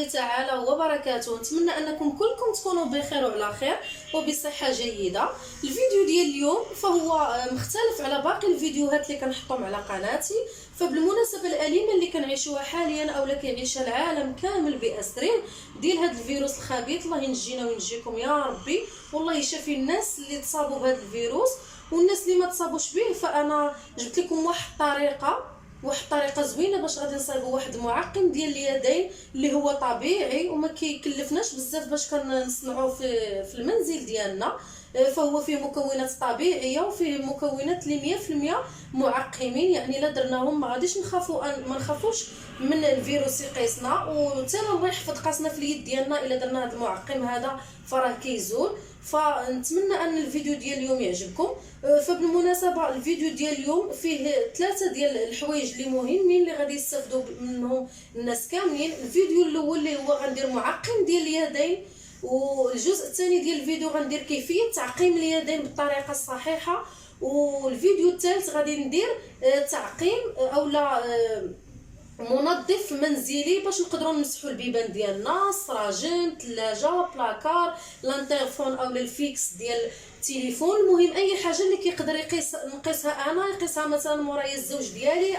تعالى وبركاته. نتمنى انكم كلكم تكونوا بخير وعلى خير وبصحه جيده. الفيديو ديال اليوم فهو مختلف على باقي الفيديوهات اللي كنحطهم على قناتي. فبالمناسبه الاليمه اللي كنعيشوها حاليا او اللي كيعيشها العالم كامل باسرين ديال هذا الفيروس الخبيث، الله ينجينا وينجيكم يا ربي، والله يشافي الناس اللي تصابوا بهذا الفيروس والناس اللي ما تصابوش به. فانا جبت لكم واحد الطريقه زوينه باش غادي نصايبوا واحد المعقم ديال اليدين اللي هو طبيعي وما كيكلفناش بزاف باش كنصنعوه في المنزل ديالنا. فهو فيه مكونات طبيعيه وفيه مكونات اللي 100% معقمين، يعني لا درناهم ما غاديش ما نخافوش من الفيروس يقيسنا، وحتى الله يحفظ قاسنا في اليد ديالنا الا درنا هذا المعقم هذا فراه كيزول. فنتمنى ان الفيديو ديال اليوم يعجبكم. فبالمناسبه الفيديو ديال اليوم فيه 3 ديال الحوايج اللي مهمين اللي غادي يستافدوا منهم الناس كاملين. الفيديو الاول اللي هو غندير معقم ديال اليدين، والجزء الثاني ديال الفيديو غندير كيفيه تعقيم اليدين بالطريقه الصحيحه، والفيديو الثالث غادي ندير تعقيم اولا منظف منزلي باش نقدروا نمسحوا البيبان ديالنا، السراجم، الثلاجه، بلاكار، لانترفون اولا الفيكس ديال التليفون. المهم اي حاجه اللي كيقدر نقيسها انا، يقيسها مثلا مورايا الزوج ديالي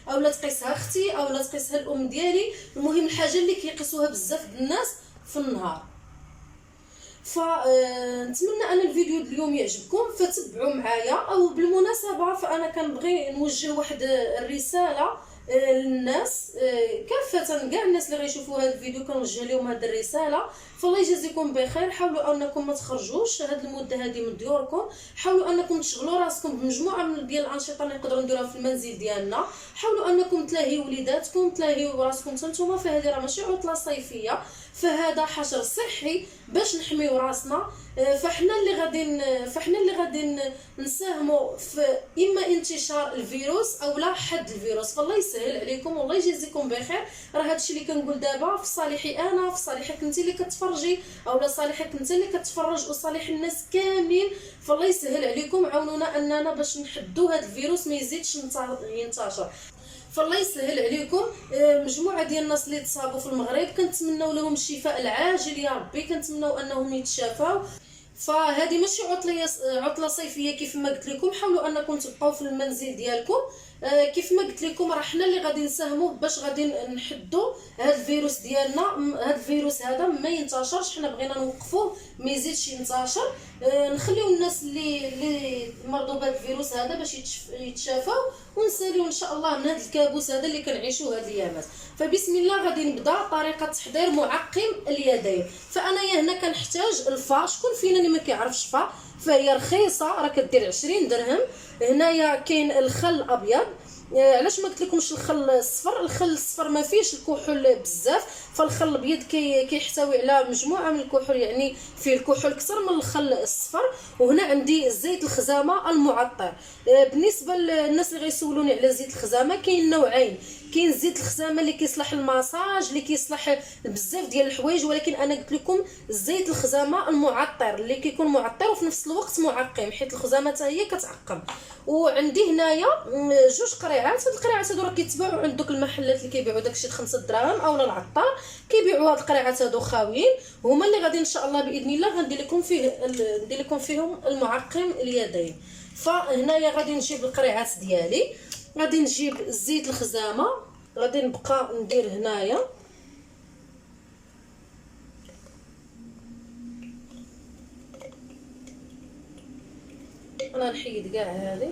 اولا تقيسها اختي اولا تقيسها الام ديالي. المهم الحاجه اللي كيقيسوها بزاف الناس في النهار. فنتمنى ان الفيديو اليوم يعجبكم، فتبعوا معايا. او بالمناسبه فانا كنبغي نوجه واحد الرساله للناس كافه، كاع الناس اللي غيشوفوا هذا الفيديو كنوجه لهم هذه الرساله. فالله يجازيكم بخير، حاولوا انكم ما تخرجوش هذه المده هذه من ديوركم، حاولوا انكم تشغلوا راسكم بمجموعه من ديال الانشطه اللي نقدروا نديروها في المنزل ديالنا، حاولوا انكم تلاهيوا وليداتكم، تلاهيوا راسكم نتوما. فهذه راه ماشي عطله صيفيه، فهذا حشر صحي باش نحميو راسنا. فاحنا اللي غادي نساهموا في اما انتشار الفيروس او لا حد الفيروس. فالله يسهل عليكم والله يجازيكم بخير. راه هادشي اللي كنقول دابا في صالحي انا، في صالحك انت اللي كتفرجي، اولا صالحك انت اللي كتفرج، وصالح الناس كاملين. فالله يسهل عليكم، عاونونا اننا باش نحدوا هذا الفيروس ما يزيدش ينتشر. فالله يسهل عليكم. مجموعه ديال الناس اللي تصابوا في المغرب كنتمنوا لهم الشفاء العاجل يا ربي، كنتمنوا انهم يتشافوا. فهذه ماشي عطله صيفيه كيف ما قلت لكم، حاولوا انكم تبقاو في المنزل ديالكم. كيف ما قلت لكم راه حنا اللي غادي نساهموا باش غادي نحدوا هذا الفيروس ديالنا. هذا الفيروس هذا ما ينتشرش، حنا بغينا نوقفوه ما يزيدش ينتشر. نخليو الناس اللي مرضوا بهذا الفيروس هذا باش يتشافوا، ونساليو ان شاء الله من هذا الكابوس هذا اللي كنعيشوه هذه الايامات. فبسم الله غادي نبدا طريقه تحضير معقم اليدين. فانا هنا كنحتاج الفا. شكون فينا اللي ما كيعرفش فا؟ فهي رخيصه، راه كدير 20 درهم. هنايا كاين الخل الابيض. علاش ما قلت لكمش الخل الصفر؟ الخل الصفر ما فيهش الكحول بزاف، فالخل الابيض كيحتوي على مجموعه من الكحول، يعني فيه الكحول اكثر من الخل الصفر. وهنا عندي زيت الخزامه المعطر. بالنسبه للناس اللي غيسولوني على زيت الخزامه، كاين نوعين. كاين زيت الخزامه اللي كيصلح الماساج، اللي كيصلح بزاف ديال الحوايج، ولكن انا قلت لكم زيت الخزامه المعطر اللي كيكون معطر وفي نفس الوقت معقم، حيت الخزامه حتى هي كتعقم. وعندي هنايا 2 قريعات. هاد القريعات هادو راه كيتباعوا عند دوك المحلات اللي كيبيعوا داكشي ب5 دراهم، اولا العطار كيبيعوا هاد القريعات هادو خاويين، هما اللي غادي ان شاء الله باذن الله غندير لكم فيهم المعقم اليدين. فهنايا غادي نجيب القريعات ديالي، غادي نجيب زيت الخزامه، غادي نبقى ندير هنايا انا نحيد كاع هذه.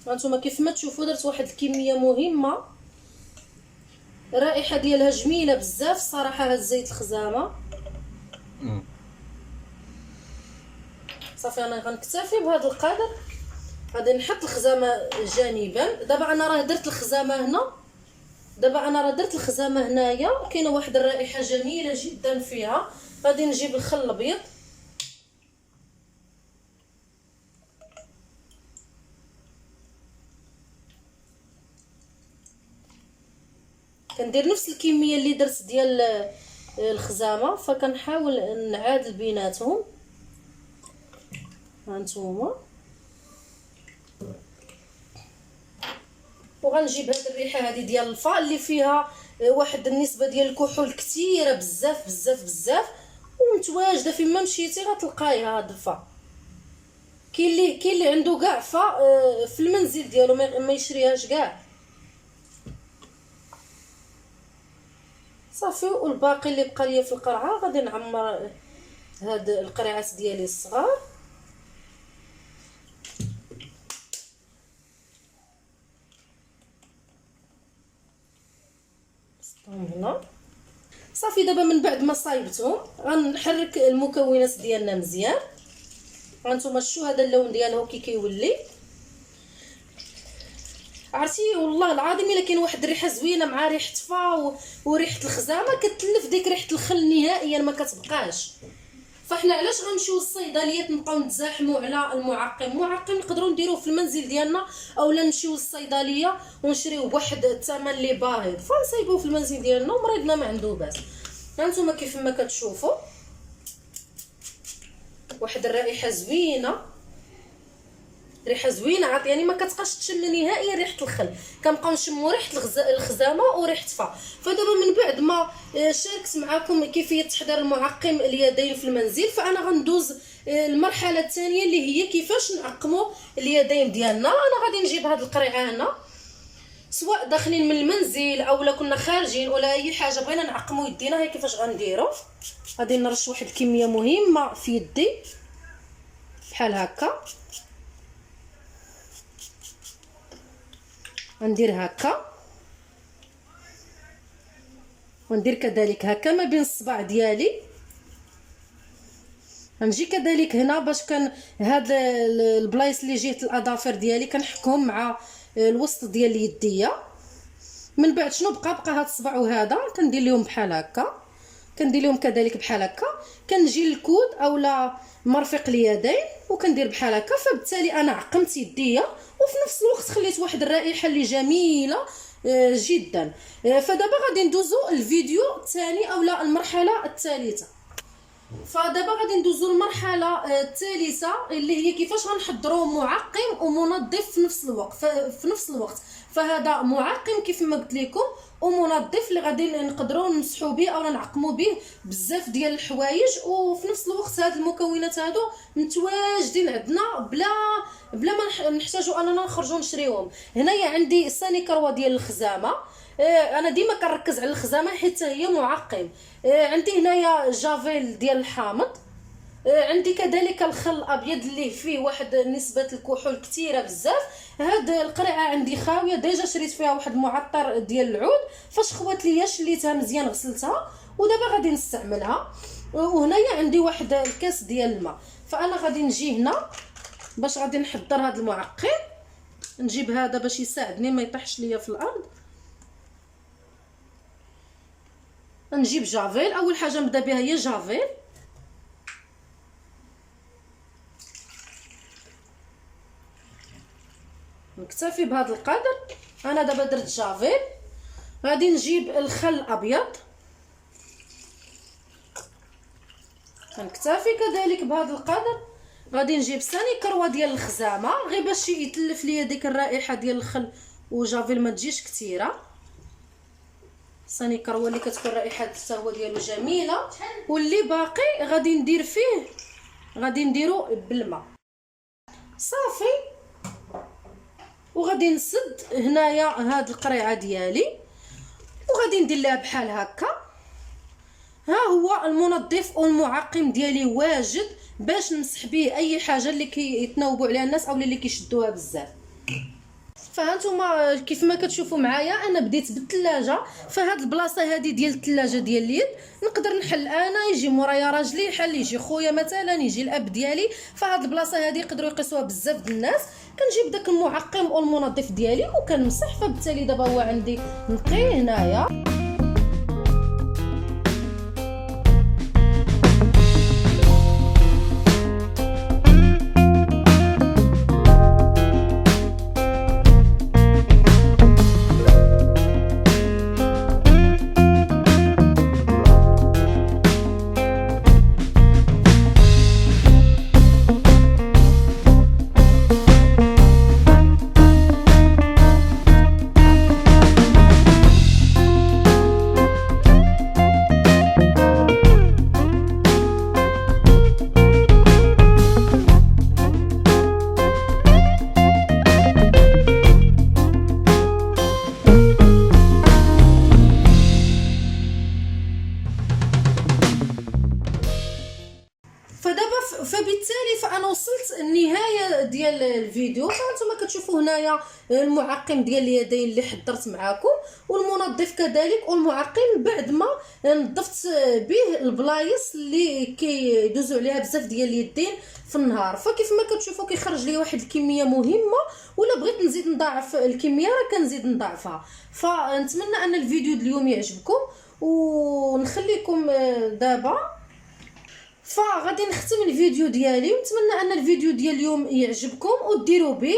هانتوما كيف ما تشوفوا درت واحد الكميه مهمه، الرائحه ديالها جميله بزاف صراحه. هاد زيت الخزامه صافي انا غنكتفي بهذا القدر. غادي نحط الخزامه جانبا. دابا انا راه درت الخزامه هنا، هنايا كاينه واحد الرائحه جميله جدا فيها. غادي نجيب الخل الابيض، كندير نفس الكميه اللي درت ديال الخزامه، فكنحاول نعادل بيناتهم. هانتوما. وغنجيب هاد الريحه هذه ديال الفا اللي فيها واحد النسبه ديال الكحول كثيره بزاف بزاف بزاف، ومتواجده فين ما مشيتي غتلقايها. هاد الفا كاين اللي عنده كاع فا في المنزل ديالو ما يشريهاش كاع. صافي. والباقي اللي بقى ليا في القرعه غادي نعمر هاد القريعات ديالي الصغار. هنا صافي. دابا من بعد ما صايبتهم غنحرك المكونات ديالنا مزيان. هانتوما شتو هذا اللون ديالو كي كيولي. عرفتي والله العظيم الا كاين واحد الريحه زوينه مع ريحه فا وريحه الخزامه كتلف ديك ريحه الخل نهائيا ما كتبقاش. فاحنا علاش غنمشيو للصيدليات نبقاو نتزاحموا على المعقم نقدروا نديروه في المنزل ديالنا، اولا نمشيو للصيدليه ونشريو بواحد الثمن اللي باهظ فنصايبوه في المنزل ديالنا ومريضنا ما عنده باس. هانتوما كيف ما كتشوفوا واحد الرائحه زوينه، ريحه زوينه يعني ما كتبقاش تشم نهائيا ريحه الخل، كنبقاو نشموا ريحه الخزامه وريحه فا. فدابا من بعد ما شاركت معكم كيفيه تحضير المعقم اليدين في المنزل، فانا غندوز المرحله الثانيه اللي هي كيفاش نعقموا اليدين ديالنا. انا غادي نجيب هاد القريعه هنا، سواء داخلين من المنزل او لا كنا خارجين ولا اي حاجه بغينا نعقموا يدينا. هي كيفاش غنديروا، غادي نرش واحد الكميه مهمه في يدي بحال هكا، غندير هكا وندير كذلك هكا ما بين الصباع ديالي. غنجي كذلك هنا باش كان هاد البلايص اللي جهه الاظافر ديالي كنحكهم مع الوسط ديال يديا. من بعد شنو بقى هاد الصبع وهذا كندير لهم بحال هكا، كندير لهم كذلك بحال هكا، كنجي للكود اولا مرفق اليدين وكندير بحال هكا. فبالتالي انا عقمت يديا وفي نفس الوقت خليت واحد الرائحه اللي جميله جدا. فدابا غادي ندوزو الفيديو الثاني اولا المرحله الثالثه. فدابا غادي ندوزو المرحله الثالثه اللي هي كيفاش غنحضروا معقم ومنظف في نفس الوقت. فهذا معقم كيف ما قلت لكم ومنظف اللي غادي نقدروا نمسحوا به او نعقموا به بزاف ديال الحوايج، وفي نفس الوقت هاد المكونات هادو متواجدين عندنا بلا ما نحتاجوا اننا نخرجوا نشريوهم. هنايا عندي ثاني كروه ديال الخزامه، انا ديما كنركز على الخزامه حيت هي معقم. عندي هنايا جافيل ديال الحامض، عندي كذلك الخل الابيض اللي فيه واحد نسبه الكحول كثيره بزاف. هاد القرعه عندي خاويه ديجا، شريت فيها واحد معطر ديال العود، فاش خوات ليا شليتها مزيان غسلتها ودابا غادي نستعملها. وهنايا عندي واحد الكاس ديال الماء. فانا غادي نجي هنا باش غادي نحضر هاد المعقم، نجيب هذا باش يساعدني ما يطيحش ليا في الارض. نجيب جافيل، اول حاجه نبدا بها هي جافيل. نكتفي بهذا القدر. انا دابا درت جافيل، غادي نجيب الخل الابيض، نكتفي كذلك بهذا القدر. غادي نجيب ثاني كروه ديال الخزامه غير باش يتلف ليا ديك الرائحه ديال الخل وجافيل ما تجيش كثيره. ثاني كروه اللي كتكون رائحه الثروه ديالو جميله. واللي باقي غادي ندير فيه، غادي نديرو بالماء صافي. وغادي نسد هنايا هاد القريعه ديالي وغادي ندير لها بحال هكا. ها هو المنظف والمعقم ديالي واجد باش نمسح به اي حاجه اللي كيتناوبوا عليها الناس او اللي كيشدوها بزاف. فهانتوما كيف ما كتشوفوا معايا انا بديت بالثلاجه. فهاد البلاصه هذه ديال الثلاجه ديال اليد نقدر نحل انا، يجي مورايا راجلي يحل، يجي خويا مثلا، يجي الاب ديالي. فهاد البلاصه هذه يقدروا يقيسوها بزاف د الناس. كنجيب داك المعقم والمنظف ديالي وكنمسح. فبالتالي دابا هو عندي نقي هنايا. كتشوفوا هنايا المعقم ديال اليدين اللي حضرت معاكم، والمنظف كذلك، والمعقم بعد ما نظفت به البلايص اللي كيدوزوا عليها بزاف ديال اليدين في النهار. فكيف ما كتشوفوا كيخرج لي واحد الكميه مهمه، ولا بغيت نزيد نضاعف الكميه راه كنزيد نضاعفها. فنتمنى ان الفيديو اليوم يعجبكم، ونخليكم دابا فغادي نختم الفيديو ديالي، ونتمنى ان الفيديو ديال اليوم يعجبكم وديروا به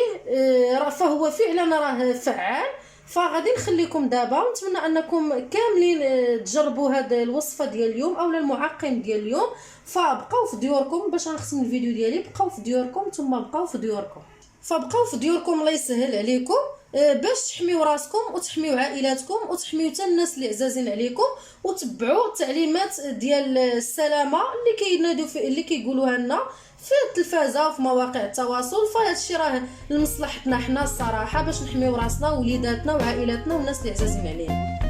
فهو فعلا راه فعال. فغادي نخليكم دابا، ونتمنى انكم كاملين تجربوا هذه الوصفه ديال اليوم اولا المعقم ديال اليوم. فبقاو في ديوركم باش نختم الفيديو ديالي، بقاو في ديوركم ثم بقاو في ديوركم، فبقاو في ديوركم الله يسهل عليكم باش تحميو راسكم وتحميو عائلاتكم وتحميو حتى الناس اللي عزازين عليكم، وتبعوا التعليمات ديال السلامه اللي كينادوا اللي كيقولوها لنا في التلفازه وفي مواقع التواصل. فهاد الشيء راه لمصلحتنا حنا الصراحه باش نحميو راسنا ووليداتنا وعائلاتنا والناس اللي عزازين علينا.